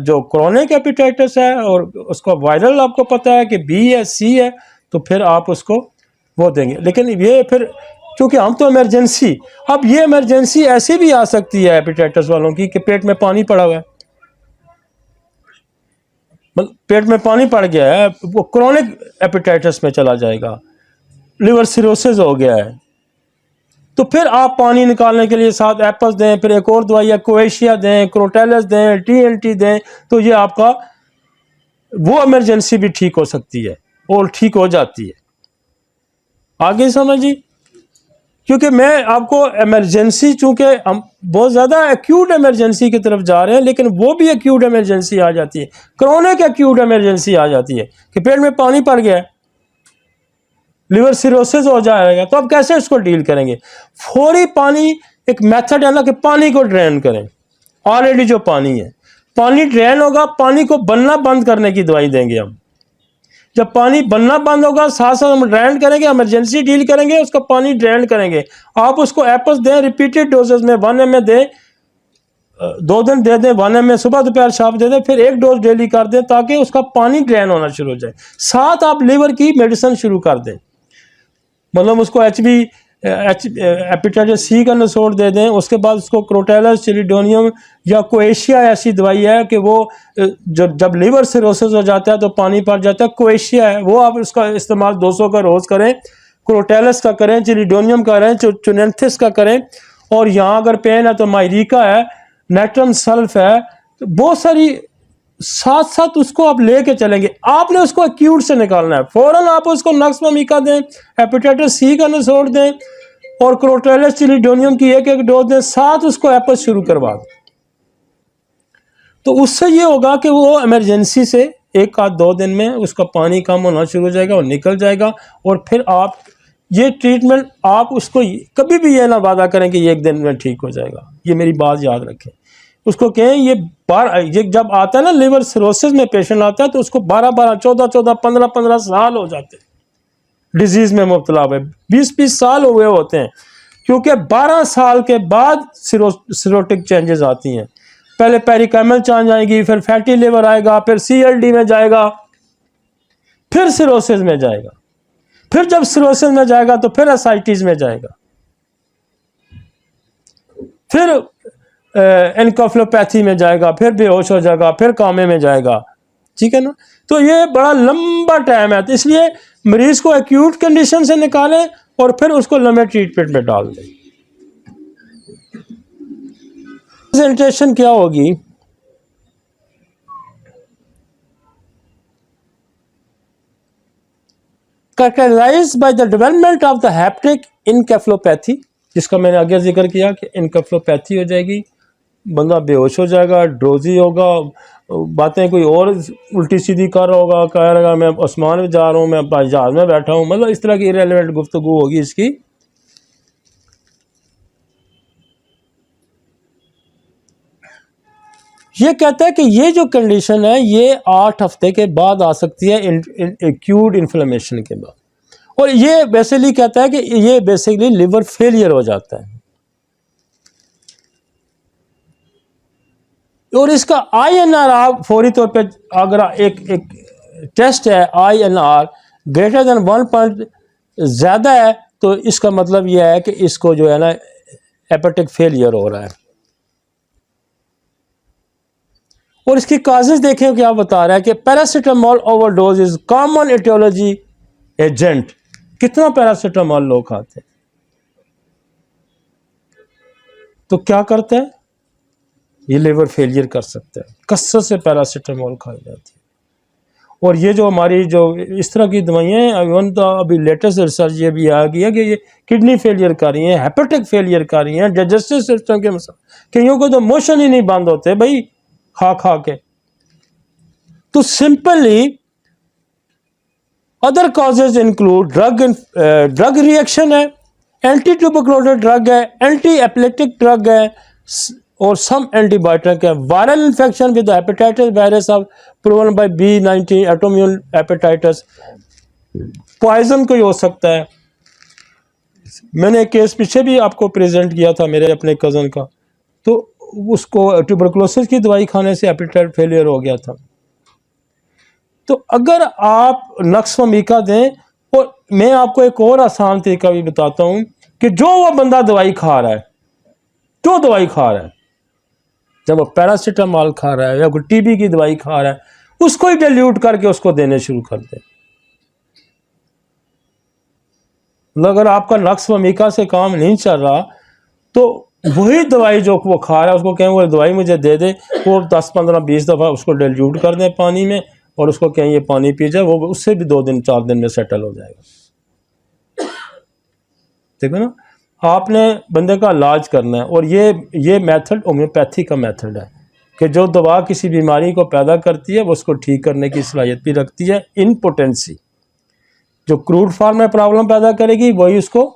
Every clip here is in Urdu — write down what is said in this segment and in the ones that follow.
جو کرونک ایپیٹائٹس ہے اور اس کا وائرل آپ کو پتہ ہے کہ بی ہے سی ہے، تو پھر آپ اس کو وہ دیں گے. لیکن یہ پھر چونکہ ہم تو ایمرجنسی، اب یہ ایمرجنسی ایسی بھی آ سکتی ہے ایپیٹائٹس والوں کی کہ پیٹ میں پانی پڑا ہوا ہے، پیٹ میں پانی پڑ گیا ہے، وہ کرونک ایپیٹائٹس میں چلا جائے گا، لیور سیروسز ہو گیا ہے، تو پھر آپ پانی نکالنے کے لیے ساتھ ایپس دیں، پھر ایک اور دوائی ہے کویشیا دیں، کروٹیلس دیں، TNT دیں، تو یہ آپ کا وہ ایمرجنسی بھی ٹھیک ہو سکتی ہے اور ٹھیک ہو جاتی ہے. آگے سمجھی؟ کیونکہ میں آپ کو ایمرجنسی، چونکہ ہم بہت زیادہ ایکیوٹ ایمرجنسی کی طرف جا رہے ہیں، لیکن وہ بھی ایکیوٹ ایمرجنسی آ جاتی ہے، کرونک ایکیوٹ ایمرجنسی آ جاتی ہے کہ پیٹ میں پانی پڑ گیا ہے، لیور سیروسز ہو جائے گا، تو اب کیسے اس کو ڈیل کریں گے؟ فوری پانی ایک میتھڈ ہے نا کہ پانی کو ڈرین کریں. آلریڈی جو پانی ہے، پانی ڈرین ہوگا، پانی کو بننا بند کرنے کی دوائی دیں گے ہم. جب پانی بننا بند ہوگا، ساتھ ساتھ ہم ڈرین کریں گے، ایمرجنسی ڈیل کریں گے، اس کا پانی ڈرین کریں گے. آپ اس کو ایپس دیں، ریپیٹڈ ڈوزز میں 1 ml دیں، 2 دن دے دیں، 1 ml صبح دوپہر شام دے دیں، پھر 1 ڈوز ڈیلی کر دیں تاکہ اس کا پانی ڈرین ہونا شروع ہو جائے. ساتھ آپ لیور کی میڈیسن شروع کر دیں، مطلب اس کو ایپیٹائٹس سی کا نسوڑ دے دیں، اس کے بعد اس کو کروٹیلس، چیلیڈونیم یا کویشیا ایسی دوائی ہے کہ وہ جب لیور سیروسس ہو جاتا ہے تو پانی پڑ جاتا ہے، کویشیا ہے، وہ آپ اس کا استعمال 200 کا روز کریں، کروٹیلس کا کریں، چیلیڈونیم کا کریں، چونینتھس کا کریں، اور یہاں اگر پین ہے تو مائریکا ہے، نیٹرم سلف ہے، بہت ساری ساتھ ساتھ اس کو آپ لے کے چلیں گے. آپ نے اس کو ایکیوٹ سے نکالنا ہے، فوراً آپ اس کو نقص ممیکا دیں، ایپیٹائٹس سی کا نسوڑ دیں اور کروٹیلس چیلیڈونیم کی 1 ڈوز دیں، ساتھ اس کو ایپس شروع کروا دیں. تو اس سے یہ ہوگا کہ وہ ایمرجنسی سے 1 آدھ 2 دن میں اس کا پانی کم ہونا شروع ہو جائے گا اور نکل جائے گا. اور پھر آپ یہ ٹریٹمنٹ، آپ اس کو کبھی بھی یہ نہ وعدہ کریں کہ یہ 1 دن میں ٹھیک ہو جائے گا، یہ میری بات یاد رکھیں. اس کو کہیں یہ جب آتا ہے نا لیور سیروسس میں پیشنٹ آتا ہے تو اس کو 12 14 15 سال ہو جاتے ہیں ڈیزیز میں مبتلا ہوئے، 20 سال ہوئے ہوتے ہیں، کیونکہ 12 سال کے بعد سیروٹک چینجز آتی ہیں. پہلے پیریکیمل چینج آئے گی، پھر فیٹی لیور آئے گا، پھر CLD میں جائے گا، پھر سیروسس میں جائے گا، پھر جب سیروسس میں جائے گا تو پھر اسائٹیز میں جائے گا، پھر انکفلوپیتھی میں جائے گا، پھر بے ہوش ہو جائے گا، پھر کامے میں جائے گا. ٹھیک ہے نا؟ تو یہ بڑا لمبا ٹائم ہے، تو اس لیے مریض کو ایکیوٹ کنڈیشن سے نکالیں اور پھر اس کو لمبے ٹریٹمنٹ میں ڈال دیں. پریزنٹیشن کیا ہوگی؟ characterized by the development of the hepatic encephalopathy، جس کا میں نے آگے ذکر کیا کہ انکفلوپیتھی ہو جائے گی، بندہ بے ہوش ہو جائے گا، ڈروزی ہوگا، باتیں کوئی اور الٹی سیدھی کر رہا ہوگا، کہہ رہا گا میں آسمان میں جا رہا ہوں، میں جہاز میں بیٹھا ہوں، مطلب اس طرح کی irrelevant گفتگو ہوگی اس کی. یہ کہتا ہے کہ یہ جو کنڈیشن ہے یہ 8 ہفتے کے بعد آ سکتی ہے ایکیوٹ انفلیمیشن کے بعد، اور یہ بیسیکلی کہتا ہے کہ یہ بیسیکلی لیور فیلئر ہو جاتا ہے. اور اس کا INR آپ فوری طور پہ اگر ایک ٹیسٹ ہے INR گریٹر دین 1 پوائنٹ زیادہ ہے تو اس کا مطلب یہ ہے کہ اس کو جو ہے نا ہیپیٹک فیلئر ہو رہا ہے. اور اس کی کازز دیکھیں کیا بتا رہا ہے کہ paracetamol overdose is common etiology agent. کتنا پیراسیٹامول لوگ کھاتے ہیں تو کیا کرتے ہیں؟ یہ لیور فیلئر کر سکتا ہے. کثرت سے پیراسیٹامول کھائی جاتی ہے. اور یہ جو ہماری جو اس طرح کی دوائیاں ہیں، ایون تو ابھی لیٹسٹ ریسرچ یہ بھی آ گئی ہے کہ یہ کڈنی فیلئر کر رہی ہیں، ہیپیٹک فیلئر کر رہی ہیں، ڈائجسٹو سسٹم کے مسئلہ، کئیوں کو تو موشن ہی نہیں بند ہوتے بھائی کھا کے. تو simply other causes include drug reaction ہے، اینٹی ٹیوبرکلوزس ڈرگ ہے، اینٹی ایپلیکٹک ڈرگ ہے، اور سم اینٹی بایوٹک ہے. Viral infection with hepatitis virus of proven by B19 autoimmune hepatitis. Poison کوئی ہو سکتا ہے. میں نے ایک کیس پیچھے بھی آپ کو پریزنٹ کیا تھا میرے اپنے کزن کا، تو اس کو ٹیوبرکلوسس کی دوائی کھانے سے ایپیٹائٹ فیلئر ہو گیا تھا. تو اگر آپ نقص و میکا دیں، اور میں آپ کو ایک اور آسان طریقہ بھی بتاتا ہوں کہ جو وہ بندہ دوائی کھا رہا ہے، جو دوائی کھا رہا ہے، جب وہ پیراسیٹامال کھا رہا ہے یا کوئی ٹی بی کی دوائی کھا رہا ہے، اس کو ہی ڈیلیوٹ کر کے اس کو دینے شروع کر دیں. اگر آپ کا نقص و میکا سے کام نہیں چل رہا تو وہی دوائی جو وہ کھا رہا ہے اس کو کہیں وہ دوائی مجھے دے دے، وہ 10-15-20 دفعہ اس کو ڈیلیوٹ کر دیں پانی میں، اور اس کو کہیں یہ پانی پی جائے، وہ اس سے بھی 2-4 دن میں سیٹل ہو جائے گا. ٹھیک ہے نا. آپ نے بندے کا علاج کرنا ہے، اور یہ میتھڈ ہومیوپیتھی کا میتھڈ ہے کہ جو دوا کسی بیماری کو پیدا کرتی ہے وہ اس کو ٹھیک کرنے کی صلاحیت بھی رکھتی ہے ان پوٹینسی. جو کروڈ فارم میں پرابلم پیدا کرے گی وہی اس کو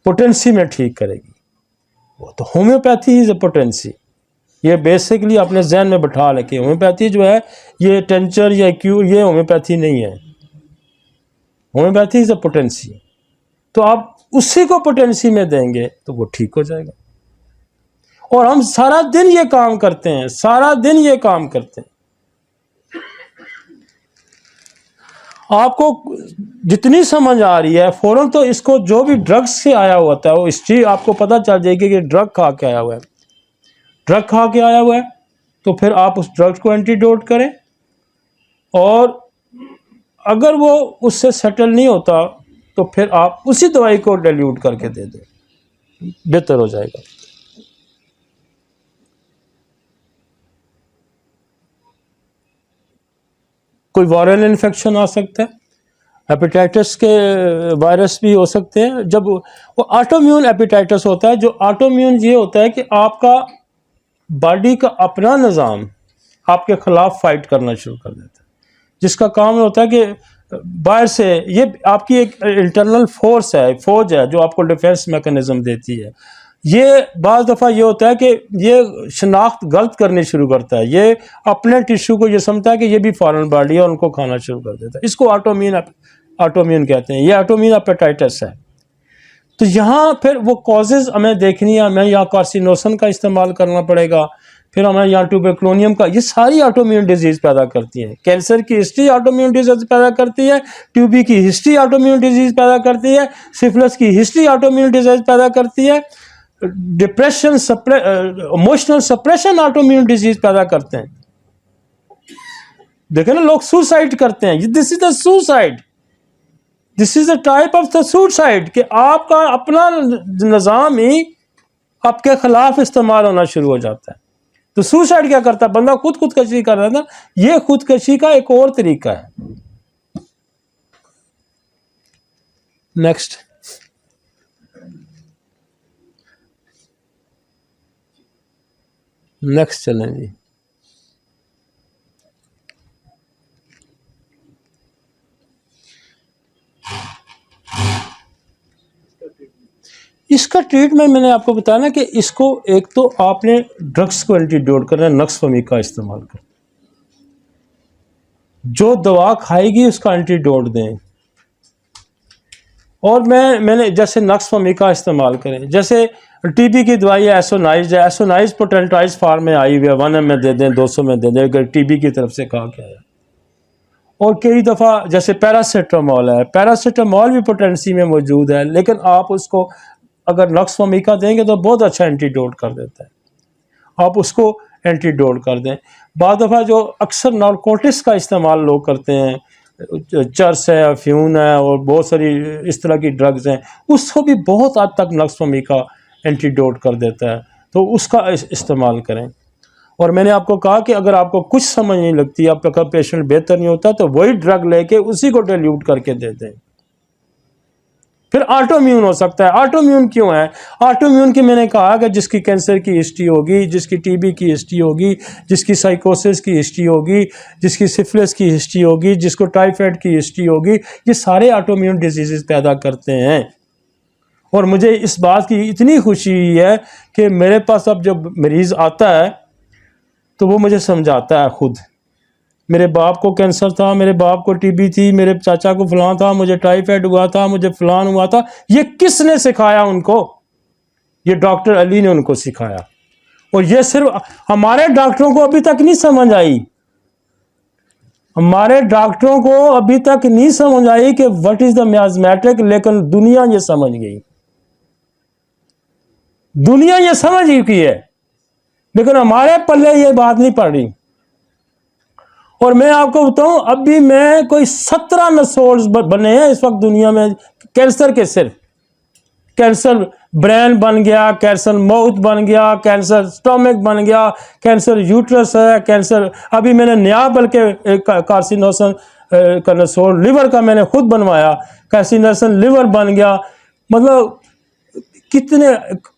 پوٹینسی میں ٹھیک کرے گی. وہ تو ہومیوپیتھی از اے پوٹینسی. یہ بیسکلی اپنے ذہن میں بٹھا لیں کہ ہومیوپیتھی جو ہے یہ ٹینچر یا کیور، یہ ہومیوپیتھی نہیں ہے. ہومیوپیتھی از اے پوٹینسی. تو آپ اسی کو پوٹینسی میں دیں گے تو وہ ٹھیک ہو جائے گا. اور ہم سارا دن یہ کام کرتے ہیں، سارا دن یہ کام کرتے ہیں. آپ کو جتنی سمجھ آ رہی ہے فوراً تو اس کو جو بھی ڈرگس سے آیا ہوتا ہے وہ ہسٹری آپ کو پتہ چل جائے گی کہ ڈرگ کھا کے آیا ہوا ہے. ڈرگ کھا کے آیا ہوا ہے تو پھر آپ اس ڈرگ کو اینٹی ڈوٹ کریں، اور اگر وہ اس سے سیٹل نہیں ہوتا تو پھر آپ اسی دوائی کو ڈیلیوٹ کر کے دے دیں، بہتر ہو جائے گا. کوئی وائرل انفیکشن آ سکتا ہے، ہیپیٹائٹس کے وائرس بھی ہو سکتے ہیں. جب وہ آٹومیون ہیپیٹائٹس ہوتا ہے، جو آٹومیون یہ ہوتا ہے کہ آپ کا باڈی کا اپنا نظام آپ کے خلاف فائٹ کرنا شروع کر دیتا ہے، جس کا کام ہوتا ہے کہ باہر سے یہ آپ کی ایک انٹرنل فورس ہے، فوج ہے جو آپ کو ڈیفینس میکانزم دیتی ہے. یہ بعض دفعہ یہ ہوتا ہے کہ یہ شناخت غلط کرنی شروع کرتا ہے، یہ اپنے ٹیشو کو یہ سمجھتا ہے کہ یہ بھی فارن باڈی ہے، ان کو کھانا شروع کر دیتا ہے. اس کو آٹومیون کہتے ہیں. یہ آٹومیون ہیپیٹائٹس ہے. تو یہاں پھر وہ کازز ہمیں دیکھنی ہے. ہمیں یہاں کارسینوسن کا استعمال کرنا پڑے گا، پھر ہمیں یہاں ٹیوبرکلونیم کا. یہ ساری آٹومیون ڈیزیز پیدا کرتی ہیں. کینسر کی ہسٹری آٹومیون ڈیزیز پیدا کرتی ہے، ٹی بی کی ہسٹری آٹومیون ڈیزیز پیدا کرتی ہے، سفلس کی ہسٹری آٹومیون ڈیزیز پیدا کرتی ہے، depression emotional suppression autoimmune disease پیدا کرتے ہیں. دیکھیں نا، لوگ سوسائڈ کرتے ہیں. This is the suicide, this is a type of the suicide کہ آپ کا اپنا نظام ہی آپ کے خلاف استعمال ہونا شروع ہو جاتا ہے. تو سوسائڈ کیا کرتا ہے؟ بندہ خودکشی کر رہا تھا. یہ خودکشی کا ایک اور طریقہ ہے. نیکسٹ، چلیں جی. اس کا ٹریٹمنٹ میں نے آپ کو بتایا نا کہ اس کو ایک تو آپ نے ڈرگس کو اینٹی ڈوٹ کرنا ہے، نقص فہمی کا استعمال کرنا. جو دوا کھائے گی اس کا اینٹی ڈوٹ دیں. اور میں نے جیسے نقص فہمی کا استعمال کریں، جیسے ٹی بی کی دوائی ہے ایسونائز ہے، ایسونائز پوٹینٹائز فارم میں آئی ہوئی ہے، 1 میں دے دیں، 200 میں دے دیں اگر ٹی بی کی طرف سے کہا کیا ہے. اور کئی دفعہ جیسے پیراسیٹامول ہے، پیراسیٹامول بھی پوٹینسی میں موجود ہے، لیکن آپ اس کو اگر نقص فہمی کا دیں گے تو بہت اچھا اینٹی ڈوٹ کر دیتا ہے. آپ اس کو اینٹی ڈوٹ کر دیں. بعض دفعہ جو اکثر نارکوٹکس کا استعمال لوگ کرتے ہیں، چرس ہے، افیون ہے، اور بہت ساری اس طرح کی ڈرگز ہیں، اس کو بھی بہت حد تک نقص فہمی کا اینٹی ڈوٹ کر دیتا ہے. تو اس کا استعمال کریں. اور میں نے آپ کو کہا کہ اگر آپ کو کچھ سمجھ نہیں لگتی، آپ کا پیشنٹ بہتر نہیں ہوتا، تو وہی ڈرگ لے کے اسی کو ڈیلیوٹ کر کے دے دیں. پھر آٹومیون ہو سکتا ہے. آٹومیون کیوں ہے؟ آٹومیون کی میں نے کہا کہ جس کی کینسر کی ہسٹری ہوگی، جس کی ٹی بی کی ہسٹری ہوگی، جس کی سائیکوسس کی ہسٹری ہوگی، جس کی سفلس کی ہسٹری ہوگی، جس کو ٹائیفائڈ کی ہسٹری ہوگی، یہ سارے آٹومیون ڈیزیزز پیدا کرتے ہیں. اور مجھے اس بات کی اتنی خوشی ہوئی ہے کہ میرے پاس اب جب مریض آتا ہے تو وہ مجھے سمجھاتا ہے خود، میرے باپ کو کینسر تھا، میرے باپ کو ٹی بی تھی، میرے چاچا کو فلاں تھا، مجھے ٹائیفائڈ ہوا تھا، مجھے فلان ہوا تھا. یہ کس نے سکھایا ان کو؟ یہ ڈاکٹر علی نے ان کو سکھایا، اور یہ صرف ہمارے ڈاکٹروں کو ابھی تک نہیں سمجھ آئی، ہمارے ڈاکٹروں کو ابھی تک نہیں سمجھ آئی کہ وٹ از دا میازمیٹک، لیکن دنیا یہ سمجھ گئی، دنیا یہ سمجھ چکی ہے، لیکن ہمارے پلے یہ بات نہیں پڑ رہی۔ اور میں آپ کو بتاؤں، ابھی میں کوئی 17 نسوڑ بنے ہیں اس وقت دنیا میں کینسر کے، صرف کینسر برین بن گیا، کینسر ماؤتھ بن گیا، کینسر سٹومک بن گیا، کینسر یوٹرس ہے، کینسر ابھی میں نے نیا بلکہ کارسینوسن کا نسوڑ لیور کا میں نے خود بنوایا، کارسینوسن لیور بن گیا، مطلب کتنے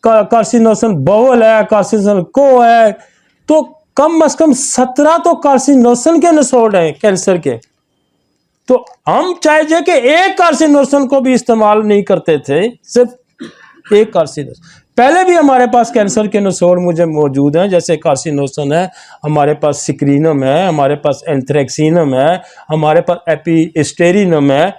کارسینوسن باول ہے، کارسینوسن کو ہے، تو کم از کم 17 تو کارسینوسن کے نسوڑ ہیں کینسر کے۔ تو ہم چاہیے کہ ایک کارسینوسن کو بھی استعمال نہیں کرتے تھے، صرف ایک کارسینوسن۔ پہلے بھی ہمارے پاس کینسر کے نسوڑ مجھے موجود ہیں، جیسے کارسینوسن ہے، ہمارے پاس سکرینم ہے، ہمارے پاس اینتھریکسینم ہے، ہمارے پاس ایپی اسٹیرینم ہے۔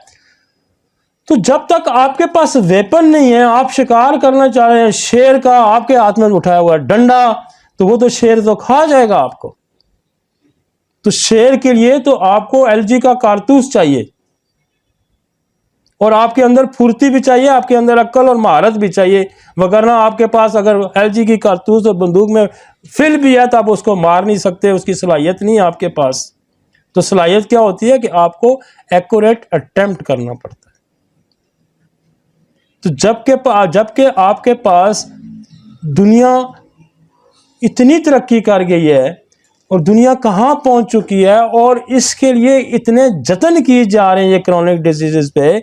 تو جب تک آپ کے پاس ویپن نہیں ہے، آپ شکار کرنا چاہ رہے ہیں شیر کا، آپ کے ہاتھ میں اٹھایا ہوا ہے ڈنڈا، تو وہ تو شیر تو کھا جائے گا آپ کو۔ تو شیر کے لیے تو آپ کو LG کا کارتوس چاہیے، اور آپ کے اندر پھرتی بھی چاہیے، آپ کے اندر عقل اور مہارت بھی چاہیے، وگرنہ آپ کے پاس اگر LG کی کارتوس اور بندوق میں فل بھی ہے تو آپ اس کو مار نہیں سکتے، اس کی صلاحیت نہیں ہے آپ کے پاس۔ تو صلاحیت کیا ہوتی ہے کہ آپ کو ایکوریٹ اٹیمپٹ کرنا پڑتا ہے۔ تو جبکہ آپ کے پاس دنیا اتنی ترقی کر گئی ہے، اور دنیا کہاں پہنچ چکی ہے، اور اس کے لیے اتنے جتن کیے جا رہے ہیں یہ کرونک ڈیزیزز پہ،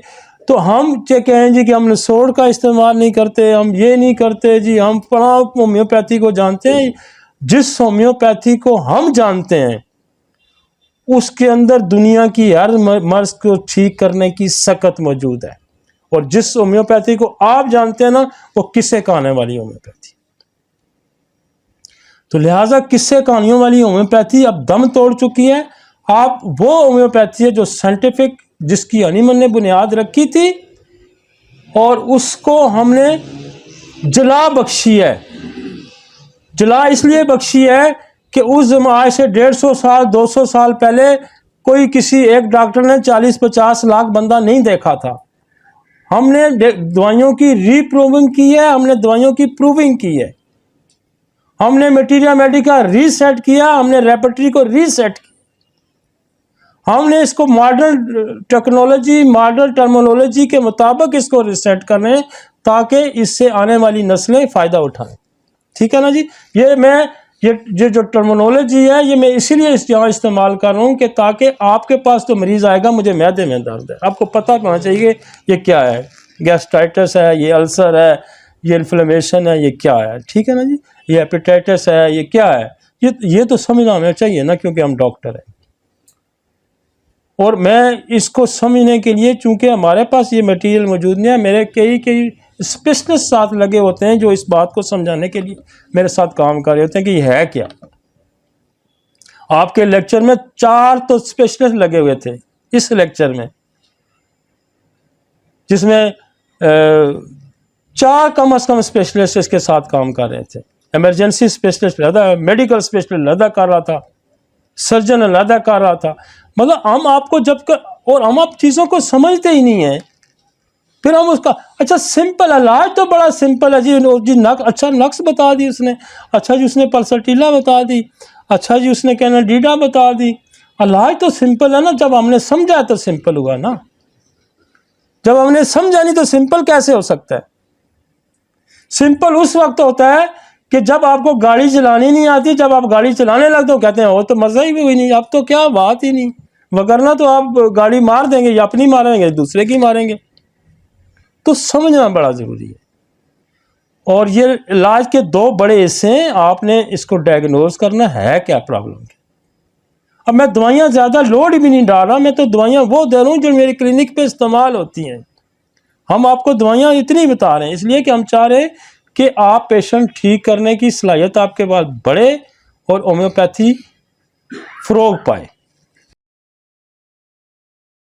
تو ہم کہیں جی کہ ہم نسوڑ کا استعمال نہیں کرتے، ہم یہ نہیں کرتے جی، ہم ہومیوپیتھی کو جانتے ہیں۔ جس ہومیوپیتھی کو ہم جانتے ہیں اس کے اندر دنیا کی ہر مرض کو ٹھیک کرنے کی سکت موجود ہے، اور جس ہومیوپیتھی کو آپ جانتے ہیں نا، وہ قصے کہانے والی ہومیوپیتھی۔ تو لہٰذا قصے کہانیوں والی ہومیوپیتھی اب دم توڑ چکی ہے۔ آپ وہ ہومیوپیتھی ہے جو سائنٹیفک، جس کی ہنیمن نے بنیاد رکھی تھی، اور اس کو ہم نے جلا بخشی ہے۔ جلا اس لیے بخشی ہے کہ اس زمانے سے 150 سال 200 سال پہلے کوئی کسی ایک ڈاکٹر نے 40-50 لاکھ بندہ نہیں دیکھا تھا۔ ہم نے دوائیوں کی ری پروونگ کی ہے، ہم نے دوائیوں کی پروونگ کی ہے، ہم نے میٹیریا میڈیکا ری سیٹ کیا، ہم نے ریپرٹری کو ری سیٹ کیا، ہم نے اس کو ماڈرن ٹیکنالوجی، ماڈرن ٹرمینالوجی کے مطابق اس کو ریسیٹ کرنے، تاکہ اس سے آنے والی نسلیں فائدہ اٹھائیں۔ ٹھیک ہے نا جی؟ یہ جو ٹرمینالوجی ہے، یہ میں اسی لیے یہاں استعمال کر رہا ہوں کہ تاکہ آپ کے پاس تو مریض آئے گا مجھے معدے میں درد ہے، آپ کو پتہ ہونا چاہیے یہ کیا ہے، گیسٹرائٹس ہے، یہ السر ہے، یہ انفلیمیشن ہے، یہ کیا ہے۔ ٹھیک ہے نا جی؟ یہ ہیپیٹائٹس ہے، یہ کیا ہے، یہ تو سمجھنا ہمیں چاہیے نا، کیونکہ ہم ڈاکٹر ہیں۔ اور میں اس کو سمجھنے کے لیے، چونکہ ہمارے پاس یہ میٹیریل موجود نہیں ہے، میرے کئی اسپیشلسٹ ساتھ لگے ہوتے ہیں جو اس بات کو سمجھانے کے لیے میرے ساتھ کام کر رہے ہوتے ہیں کہ یہ ہے کیا۔ آپ کے لیکچر میں 4 تو اسپیشلسٹ لگے ہوئے تھے اس لیکچر میں، جس میں 4 کم از کم اسپیشلسٹ اس کے ساتھ کام کر رہے تھے۔ ایمرجنسی اسپیشلسٹ علیحدہ، میڈیکل اسپیشلسٹ علیحدہ کر رہا تھا، سرجن علیحدہ کر رہا تھا۔ مطلب ہم آپ کو اور ہم آپ چیزوں کو سمجھتے ہی نہیں ہیں، پھر ہم اس کا اچھا سمپل علاج تو بڑا سمپل ہے جی، اچھا نقص بتا دی اس نے، اچھا جی اس نے پلسٹیلا بتا دی، اچھا جی اس نے کینیڈیڈا بتا دی۔ علاج تو سمپل ہے نا، جب ہم نے سمجھا تو سمپل ہوا نا، جب ہم نے سمجھا نہیں تو سمپل کیسے ہو سکتا ہے؟ سمپل اس وقت ہوتا ہے کہ جب آپ کو گاڑی چلانی نہیں آتی، جب آپ گاڑی چلانے لگتے ہو کہتے ہیں وہ تو مزہ ہی بھی ہوئی نہیں، اب تو کیا بات ہی نہیں، وگرنہ تو آپ گاڑی مار دیں گے، یا اپنی ماریں گے دوسرے کی ماریں گے۔ تو سمجھنا بڑا ضروری ہے، اور یہ علاج کے 2 بڑے حصے ہیں، آپ نے اس کو ڈائگنوز کرنا ہے کیا پرابلم کی۔ اب میں دوائیاں زیادہ لوڈ بھی نہیں ڈال رہا، میں تو دوائیاں وہ دے رہا ہوں جو میری کلینک پہ استعمال ہوتی ہیں۔ ہم آپ کو دوائیاں اتنی بتا رہے ہیں اس لیے کہ ہم چاہ رہے کہ آپ پیشنٹ ٹھیک کرنے کی صلاحیت آپ کے پاس بڑھے اور ہومیوپیتھی فروغ پائے۔